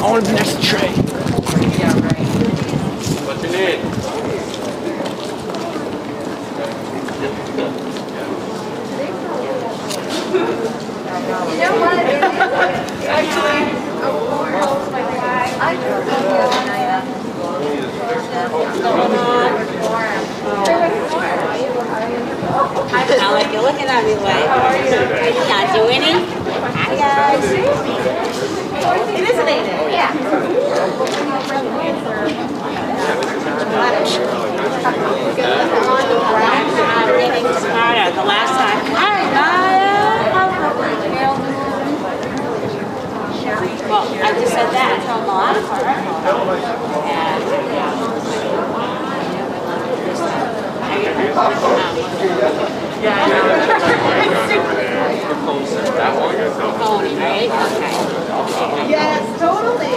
I want to be next to Trey. What's your name? You know what? Actually, I don't I like you looking at me like, are you not doing it? Hi guys. It is an 8. Yeah. I'm getting smarter. The last time. Hi, Maya. Well, I just said that. So I'm a lot of Phony, right? Okay. Yes, totally.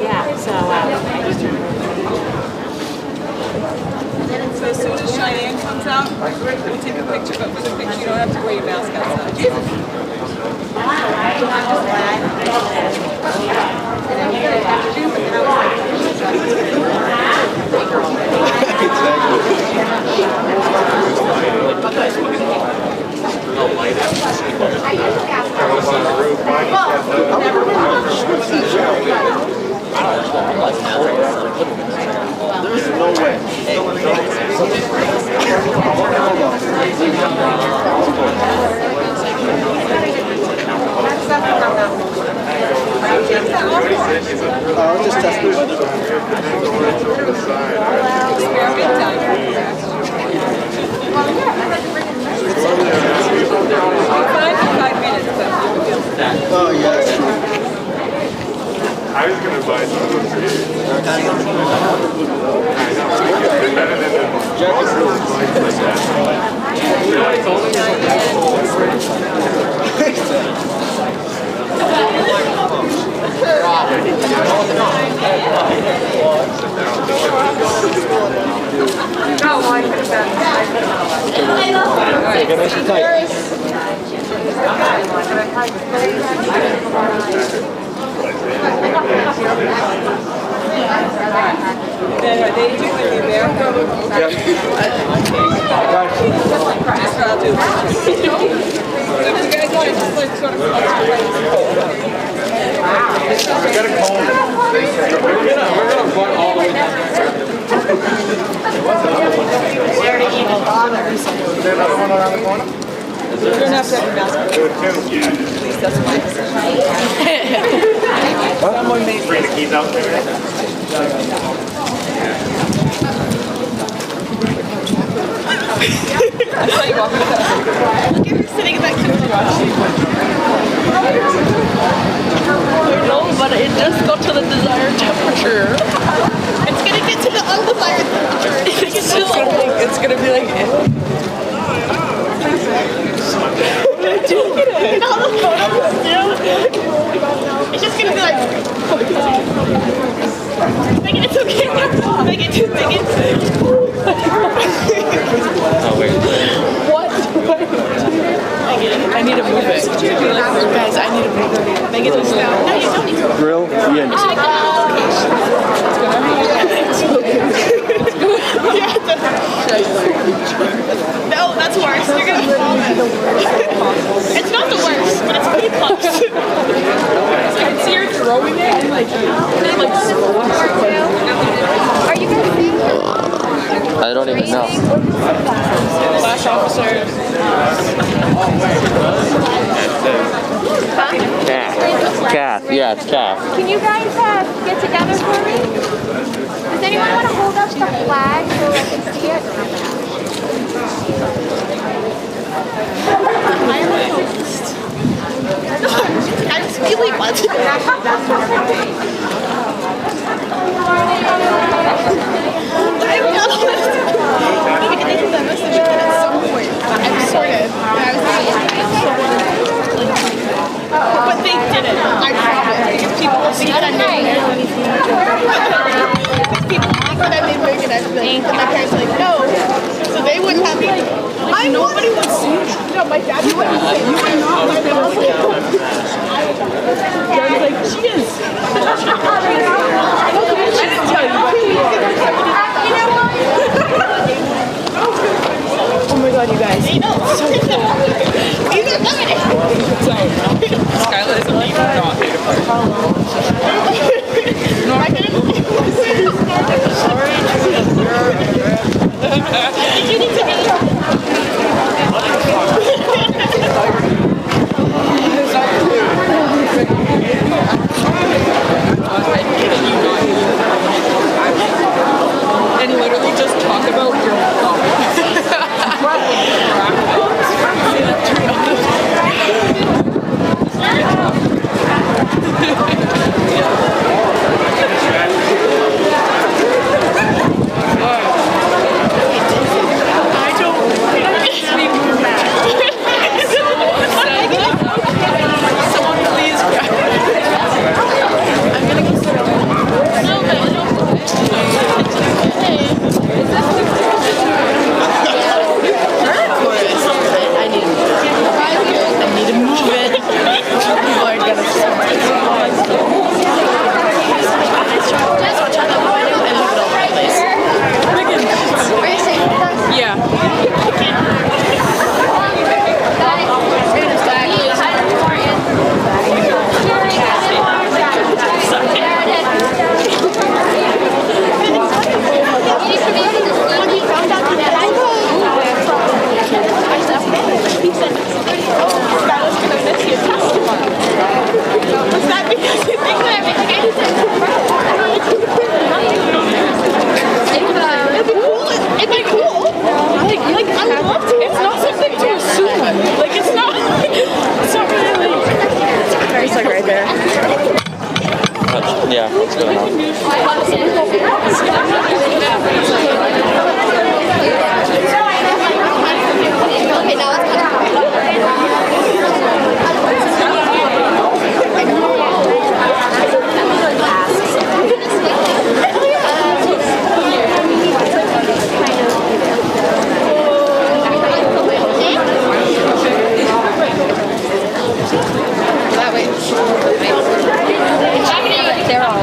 Yeah, so So as soon as Cheyenne comes out, we'll take a picture, but with a picture you don't have to wear your mask outside. There's no way. I'll just test the weather. Oh, yes. I was going to buy some of those games. I know. They're better than the most really fun like that. It's Then are they doing the America? Yep. Just for I'll do. So if you guys want to just like sort of I got a comb. We're gonna run all the way down. Is there another one around the corner? You don't have to have a mask. Please, that's fine. Someone made Bring the keys out there. I saw you walking up. Look at her sitting in that kitchen. No, but it just got to the desired temperature. It's gonna get to the undesired temperature. It's gonna be like. What am I doing? All the photos still. It's just gonna be like. Megan, it's okay. Megan. Oh, wait. What? I need to move it. Guys, I need to move it. Megan, just now. No, you don't need to. Grill, yeah. No, that's worse. You're gonna fall in. It's not the worst, but it's pretty close. I can see her throwing it and like Are you guys seeing I don't even know. Flash officers. Yeah. Calf. Yeah, it's calf. Can you guys get together for me? Does anyone want to hold up the flag so I can see it? I'm really buzzing. But they didn't. I promise. Because people will see that I'm making it. People offer that they make it as thing. And my parents are like, no. So they wouldn't have it. Nobody would see it. No, my dad wouldn't say you would not. My mom was like, Dad's like, she is. I didn't tell you, but oh my god, you guys. So cool. These are coming. Skylar is a lead not data part. I think you need to And literally just talk about your Yeah, it's good enough. Okay, now it's They're all.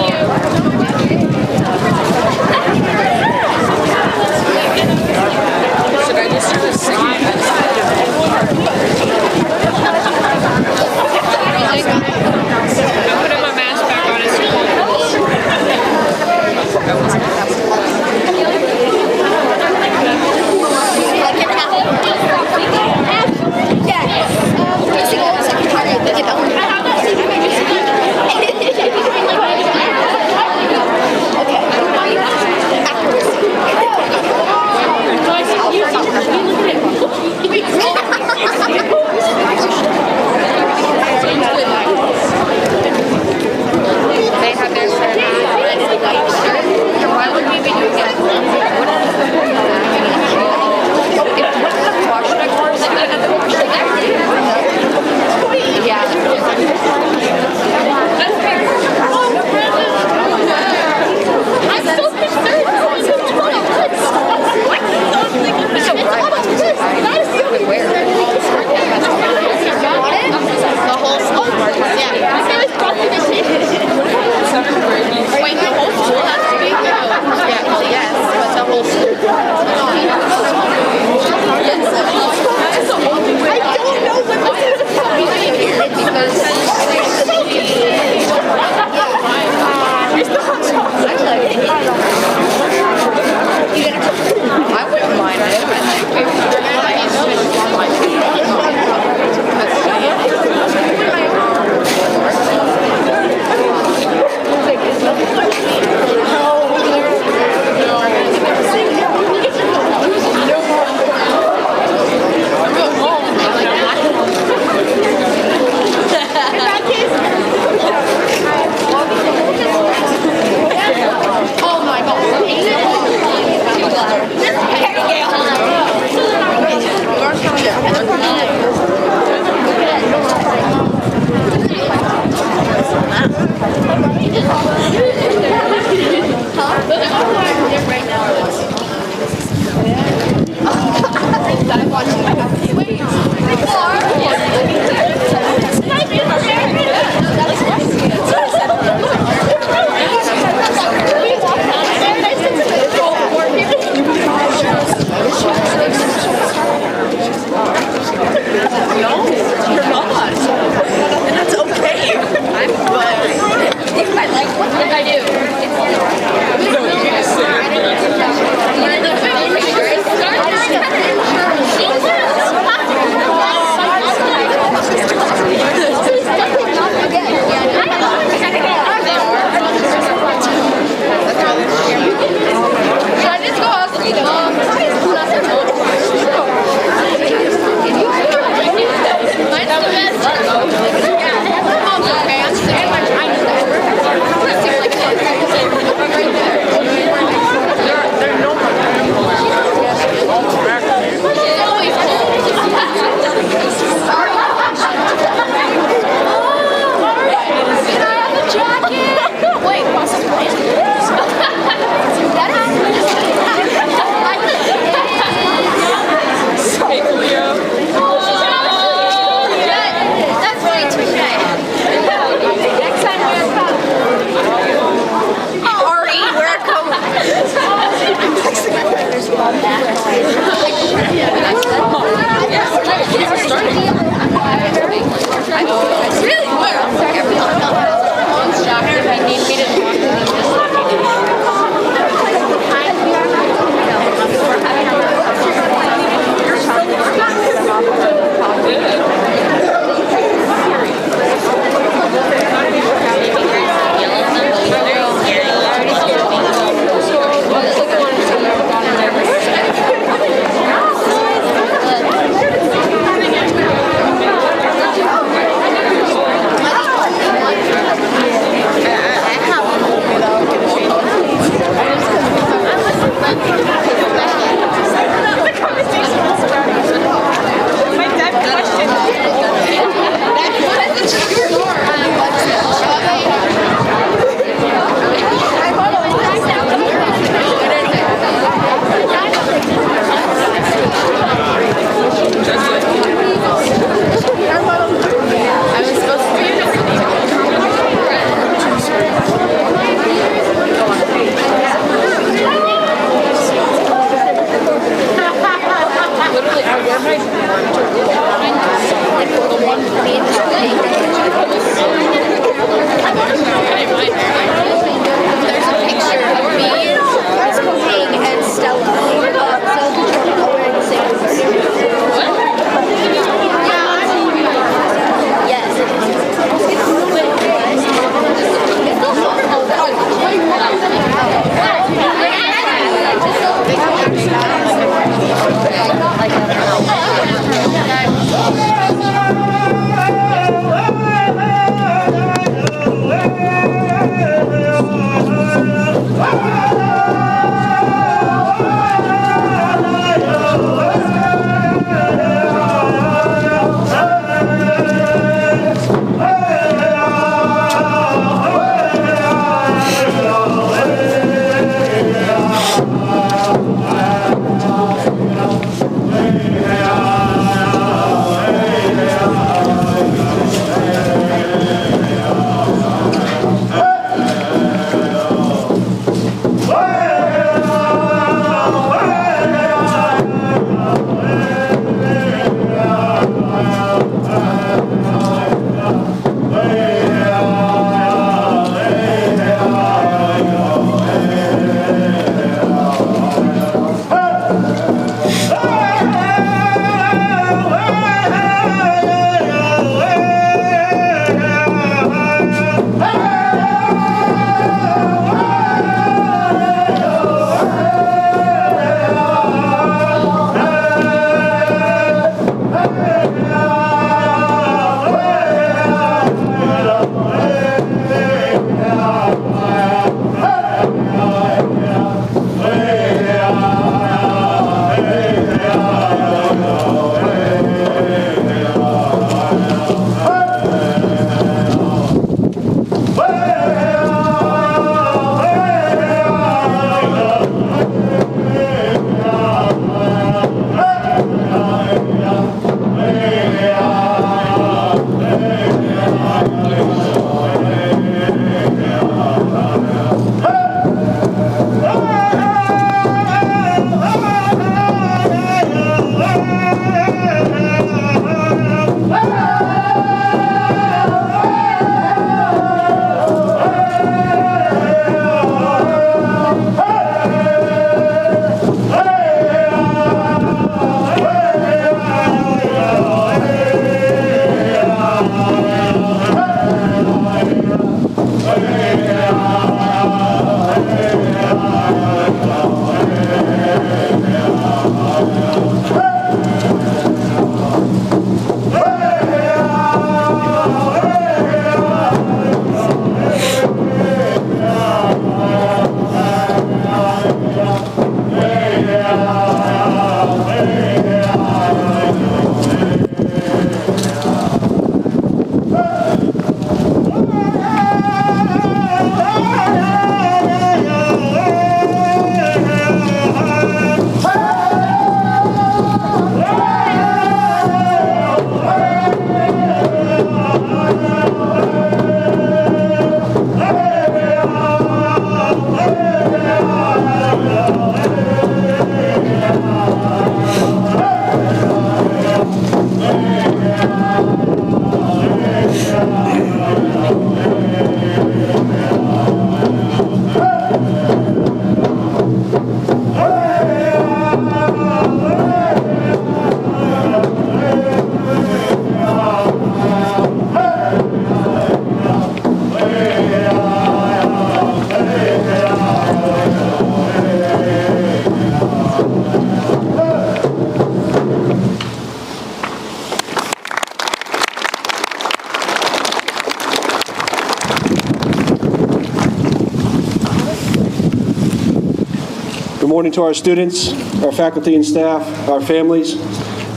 Good morning to our students, our faculty and staff, our families,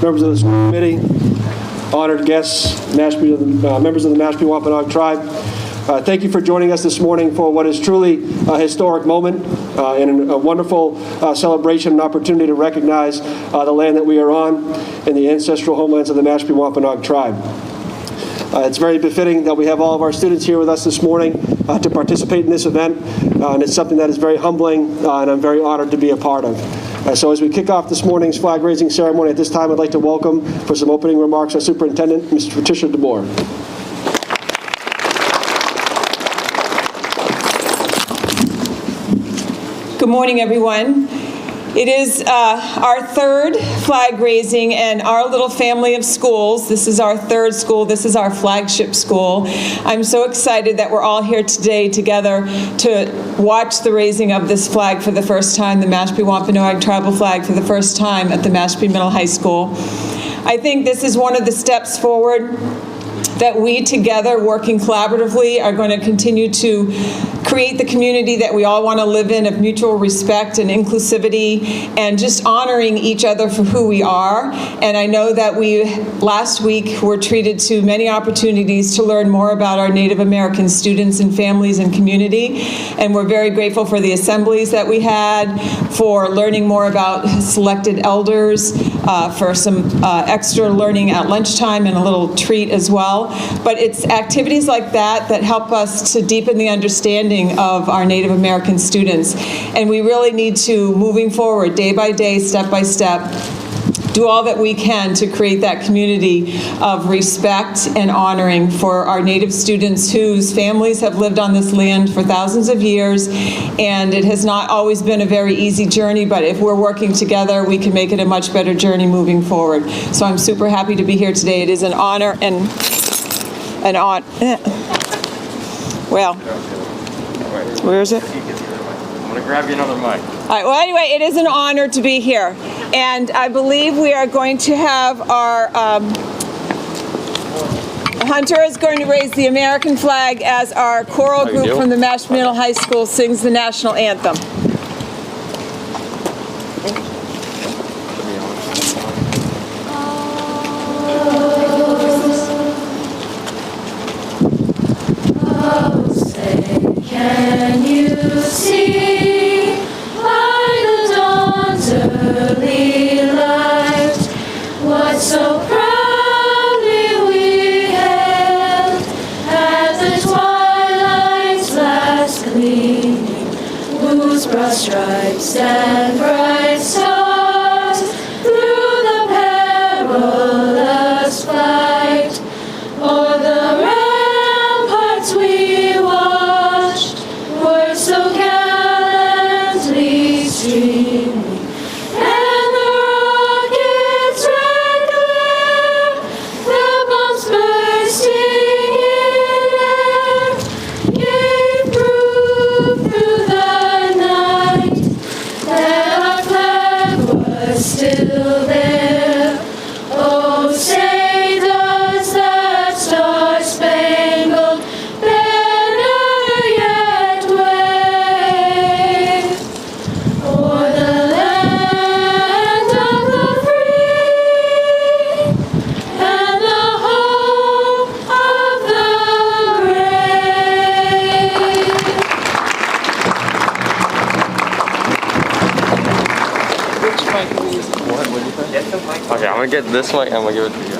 members of the school committee, honored guests, members of the Mashpee Wampanoag tribe. Thank you for joining us this morning for what is truly a historic moment and a wonderful celebration and opportunity to recognize the land that we are on and the ancestral homelands of the Mashpee Wampanoag tribe. It's very befitting that we have all of our students here with us this morning to participate in this event, and it's something that is very humbling, and I'm very honored to be a part of. So as we kick off this morning's flag-raising ceremony, at this time I'd like to welcome, for some opening remarks, our Superintendent, Mrs. Patricia DeBoer. Good morning, everyone. It is our third flag raising in our little family of schools. This is our third school. This is our flagship school. I'm so excited that we're all here today together to watch the raising of this flag for the first time, the Mashpee Wampanoag tribal flag for the first time at the Mashpee Middle-High School. I think this is one of the steps forward that we together, working collaboratively, are going to continue to create the community that we all want to live in, of mutual respect and inclusivity and just honoring each other for who we are. And I know that we, last week, were treated to many opportunities to learn more about our Native American students and families and community. And we're very grateful for the assemblies that we had, for learning more about selected elders, for some extra learning at lunchtime and a little treat as well. But it's activities like that that help us to deepen the understanding of our Native American students. And we really need to, moving forward, day by day, step by step, do all that we can to create that community of respect and honoring for our Native students whose families have lived on this land for thousands of years. And it has not always been a very easy journey, but if we're working together, we can make it a much better journey moving forward. So I'm super happy to be here today. It is an honor and an honor. Well, where is it? I'm going to grab you another mic. All right, well, anyway, it is an honor to be here. And I believe we are going to have our Hunter is going to raise the American flag as our choral group from the Mashpee Middle-High School sings the national anthem. Can you see by the dawn's early light what so proudly we hailed at the twilight's last gleaming, whose broad stripes and bright stars through the perilous flight o'er the ramparts we watched were so gallantly streaming, and the rockets' red glare, the bombs bursting in air, gave proof through the night that our flag was still there. Oh, say does that star-spangled banner yet wave o'er the land Okay, I'm gonna get this mic and I'm gonna give it to you.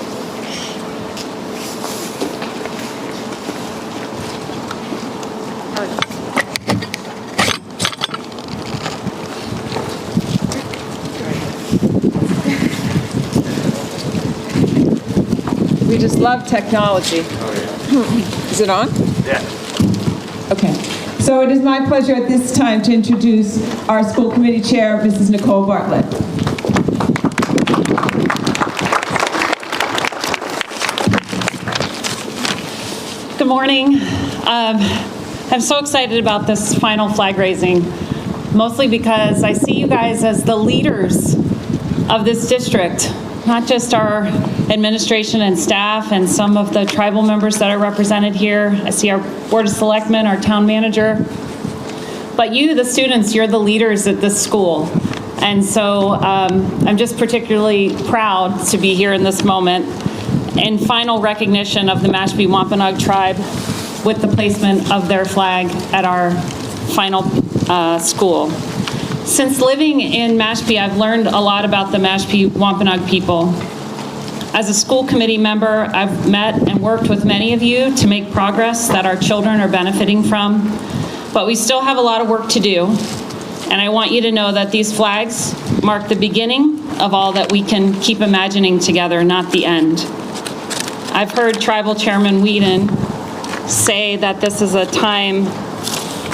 We just love technology. Is it on? Yeah. Okay. So it is my pleasure at this time to introduce our school committee chair, Mrs. Nicole Bartlett. Good morning. I'm so excited about this final flag raising, mostly because I see you guys as the leaders of this district, not just our administration and staff and some of the tribal members that are represented here. I see our Board of Selectmen, our town manager, but you, the students, you're the leaders at this school. And so I'm just particularly proud to be here in this moment in final recognition of the Mashpee Wampanoag tribe with the placement of their flag at our final school. Since living in Mashpee, I've learned a lot about the Mashpee Wampanoag people. As a school committee member, I've met and worked with many of you to make progress that our children are benefiting from, but we still have a lot of work to do. And I want you to know that these flags mark the beginning of all that we can keep imagining together, not the end. I've heard Tribal Chairman Whedon say that this is a time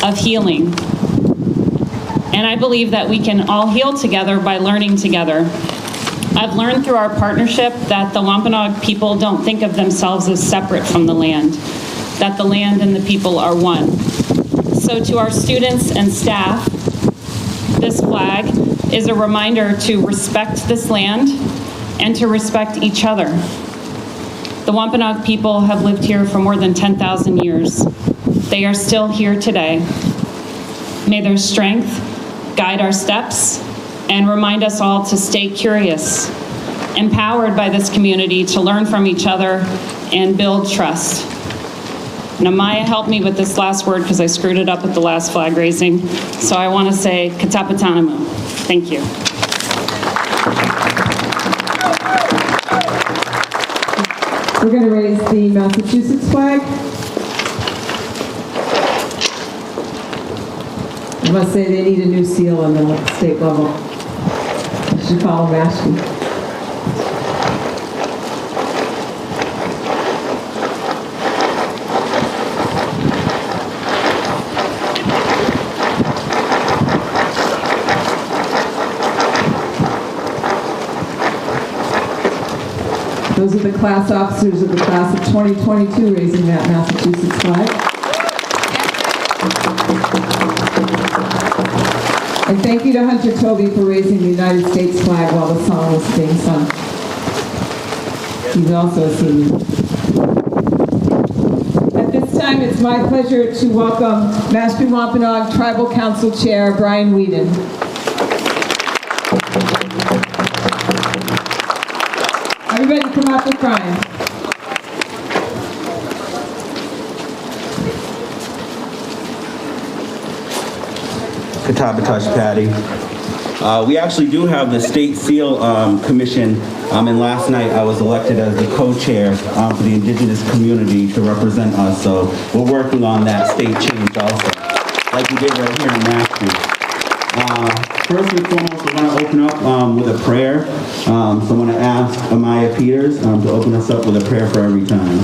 of healing. And I believe that we can all heal together by learning together. I've learned through our partnership that the Wampanoag people don't think of themselves as separate from the land, that the land and the people are one. So to our students and staff, this flag is a reminder to respect this land and to respect each other. The Wampanoag people have lived here for more than 10,000 years. They are still here today. May their strength guide our steps and remind us all to stay curious, empowered by this community to learn from each other and build trust. Now, Maya helped me with this last word because I screwed it up at the last flag raising. So I want to say Katapatanamu. Thank you. We're going to raise the Massachusetts flag. I must say they need a new seal on the state level. You should follow Mashpee. Those are the class officers of the class of 2022 raising that Massachusetts flag. And thank you to Hunter Toby for raising the United States flag while the song was being sung. He's also a senior. At this time, it's my pleasure to welcome Mashpee Wampanoag Tribal Council Chair Brian Whedon. Everybody come up with Brian. Katabatosh Patty. We actually do have the State Seal Commission, and last night I was elected as the co-chair for the Indigenous community to represent us, so we're working on that state change also, like we did right here in Mashpee. First and foremost, we're going to open up with a prayer. So I'm going to ask Amaya Peters to open us up with a prayer for every time.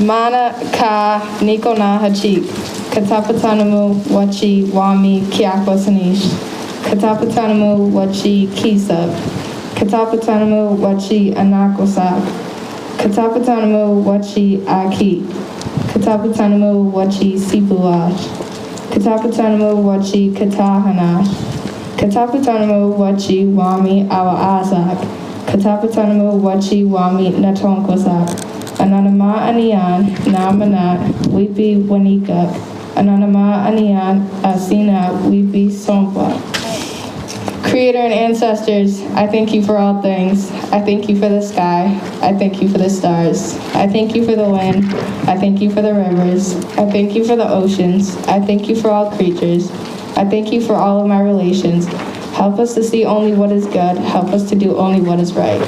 Mana ka niko na hachik. Katapatanamu wachi wami kiakwasanish. Katapatanamu wachi kisab. Katapatanamu wachi anakwasak. Katapatanamu wachi aki. Katapatanamu wachi sipuash. Katapatanamu wachi katahanash. Katapatanamu wachi wami awa asak. Katapatanamu wachi wami natonkwasak. Ananama anian namanat wipi wanikak. Ananama anian asina wipi sompa. Creator and ancestors, I thank you for all things. I thank you for the sky. I thank you for the stars. I thank you for the wind. I thank you for the rivers. I thank you for the oceans. I thank you for all creatures. I thank you for all of my relations. Help us to see only what is good. Help us to do only what is right.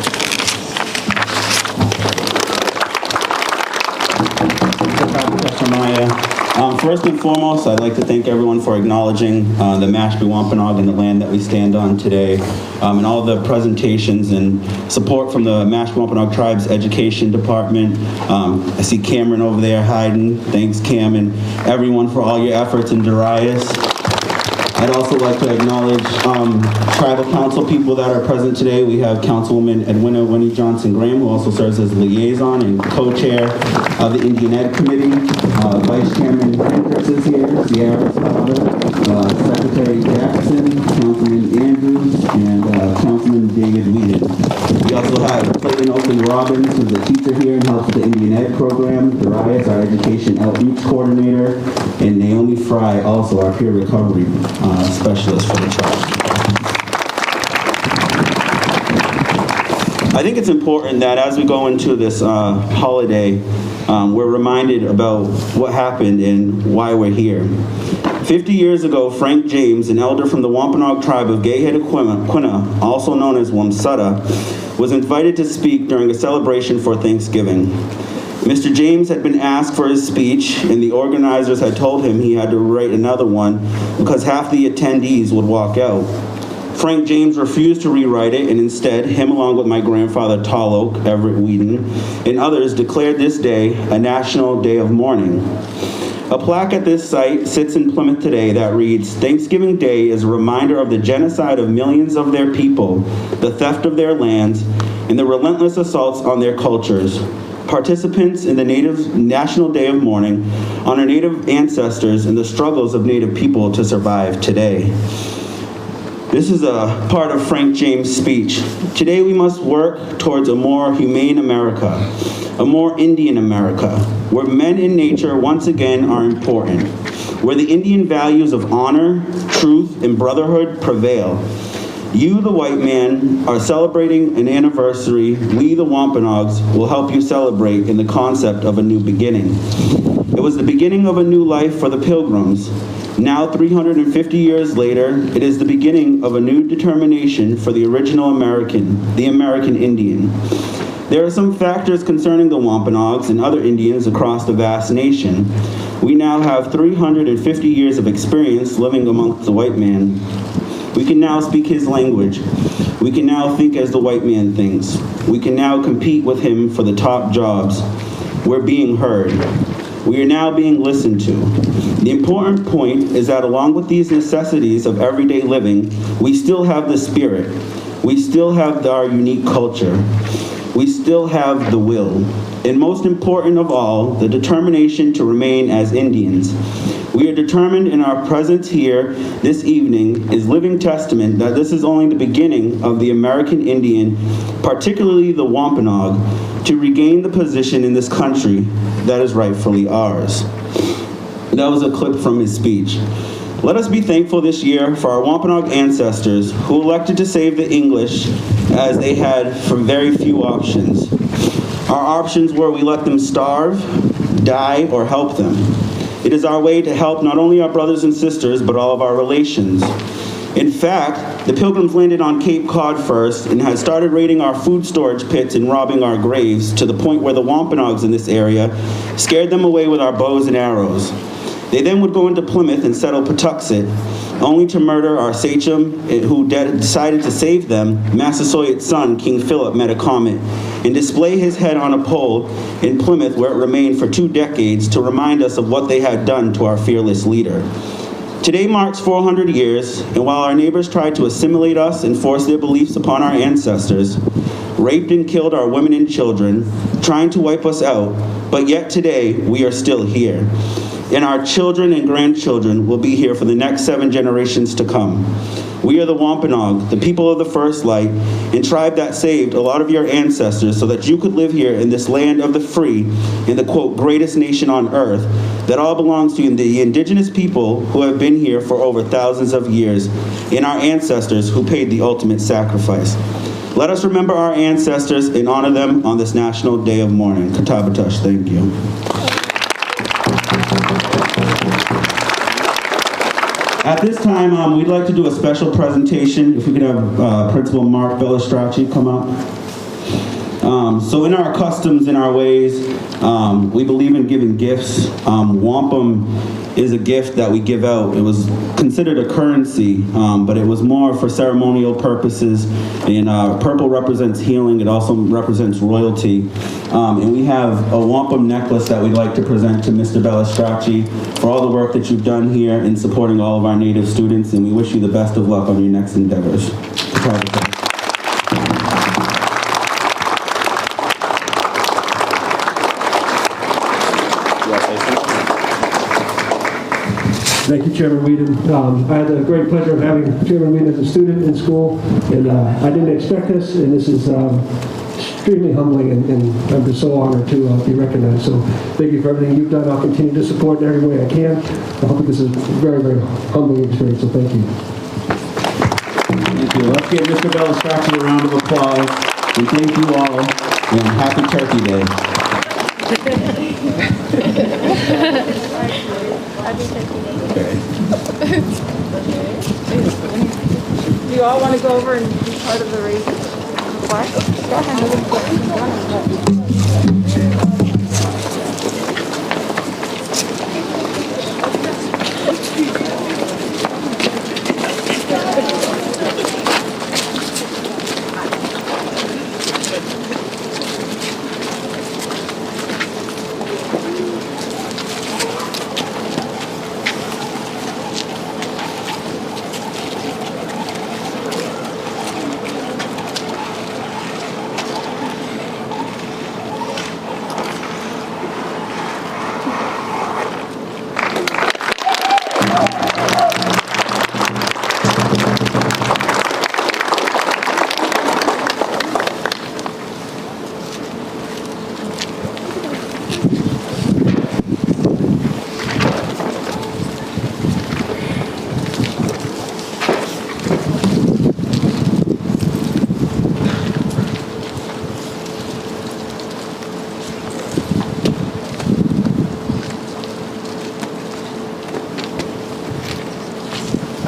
First and foremost, I'd like to thank everyone for acknowledging the Mashpee Wampanoag and the land that we stand on today, and all the presentations and support from the Mashpee Wampanoag Tribe's Education Department. I see Cameron over there hiding. Thanks, Cam, and everyone for all your efforts in Darius. I'd also like to acknowledge tribal council people that are present today. We have Councilwoman Edwina Winnie Johnson-Graham, who also serves as liaison and co-chair of the Indian Ed Committee. Vice Chairman Hendricks is here, Sierra's father, Secretary Jackson, Councilman Andrews, and Councilman David Whedon. We also have Clayton Oakley Robbins, who's a teacher here and helps with the Indian Ed program, Darius, our education outreach coordinator, and Naomi Fry, also our peer recovery specialist for the tribe. I think it's important that as we go into this holiday, we're reminded about what happened and why we're here. 50 years ago, Frank James, an elder from the Wampanoag tribe of Gayheadaquina, also known as Wamsutta, was invited to speak during a celebration for Thanksgiving. Mr. James had been asked for his speech, and the organizers had told him he had to write another one because half the attendees would walk out. Frank James refused to rewrite it, and instead, him along with my grandfather Tall Oak, Everett Whedon, and others declared this day a national day of mourning. A plaque at this site sits in Plymouth today that reads, "Thanksgiving Day is a reminder of the genocide of millions of their people, the theft of their lands, and the relentless assaults on their cultures. Participants in the National Day of Mourning honor Native ancestors and the struggles of Native people to survive today." This is a part of Frank James' speech. Today we must work towards a more humane America, a more Indian America, where men and nature once again are important, where the Indian values of honor, truth, and brotherhood prevail. You, the white man, are celebrating an anniversary we, the Wampanoags, will help you celebrate in the concept of a new beginning. It was the beginning of a new life for the Pilgrims. Now, 350 years later, it is the beginning of a new determination for the original American, the American Indian. There are some factors concerning the Wampanoags and other Indians across the vast nation. We now have 350 years of experience living amongst the white man. We can now speak his language. We can now think as the white man thinks. We can now compete with him for the top jobs. We're being heard. We are now being listened to. The important point is that along with these necessities of everyday living, we still have the spirit. We still have our unique culture. We still have the will. And most important of all, the determination to remain as Indians. We are determined in our presence here this evening is living testament that this is only the beginning of the American Indian, particularly the Wampanoag, to regain the position in this country that is rightfully ours. That was a clip from his speech. Let us be thankful this year for our Wampanoag ancestors who elected to save the English as they had for very few options. Our options were we let them starve, die, or help them. It is our way to help not only our brothers and sisters, but all of our relations. In fact, the Pilgrims landed on Cape Cod first and had started raiding our food storage pits and robbing our graves to the point where the Wampanoags in this area scared them away with our bows and arrows. They then would go into Plymouth and settle Patuxet, only to murder our sachem who decided to save them, Massasoit's son, King Philip Metacomet, and display his head on a pole in Plymouth where it remained for 2 decades to remind us of what they had done to our fearless leader. Today marks 400 years, and while our neighbors tried to assimilate us and force their beliefs upon our ancestors, raped and killed our women and children, trying to wipe us out, but yet today we are still here. And our children and grandchildren will be here for the next 7 generations to come. We are the Wampanoag, the people of the first light, and tribe that saved a lot of your ancestors so that you could live here in this land of the free, in the, quote, greatest nation on earth, that all belongs to the indigenous people who have been here for over thousands of years, and our ancestors who paid the ultimate sacrifice. Let us remember our ancestors and honor them on this National Day of Mourning. Katabatash, thank you. At this time, we'd like to do a special presentation. If we could have Principal Mark Bellistracci come up. So in our customs, in our ways, we believe in giving gifts. Wampum is a gift that we give out. It was considered a currency, but it was more for ceremonial purposes. And purple represents healing. It also represents royalty. And we have a wampum necklace that we'd like to present to Mr. Bellistracci for all the work that you've done here in supporting all of our Native students, and we wish you the best of luck on your next endeavors. Thank you, Chairman Whedon. I had the great pleasure of having Chairman Whedon as a student in school, and I didn't expect this, and this is extremely humbling, and I'm just so honored to be recognized. So thank you for everything you've done. I'll continue to support in every way I can. I hope this is a very, very humbling experience, so thank you. Thank you. Let's give Mr. Bellistracci a round of applause, and thank you all, and happy Turkey Day. Do you all want to go over and be part of the raising of the flag? Go ahead.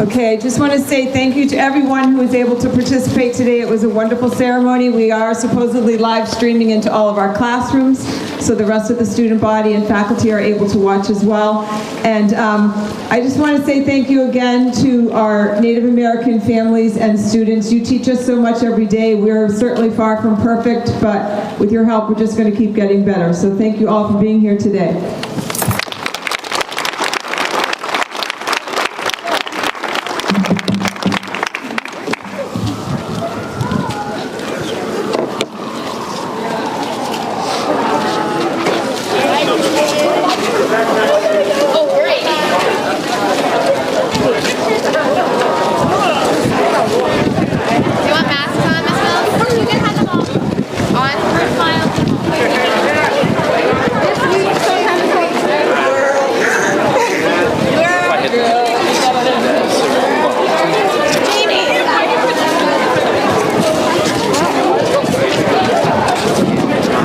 Okay, I just want to say thank you to everyone who was able to participate today. It was a wonderful ceremony. We are supposedly live streaming into all of our classrooms, so the rest of the student body and faculty are able to watch as well. And I just want to say thank you again to our Native American families and students. You teach us so much every day. We're certainly far from perfect, but with your help, we're just going to keep getting better. So thank you all for being here today.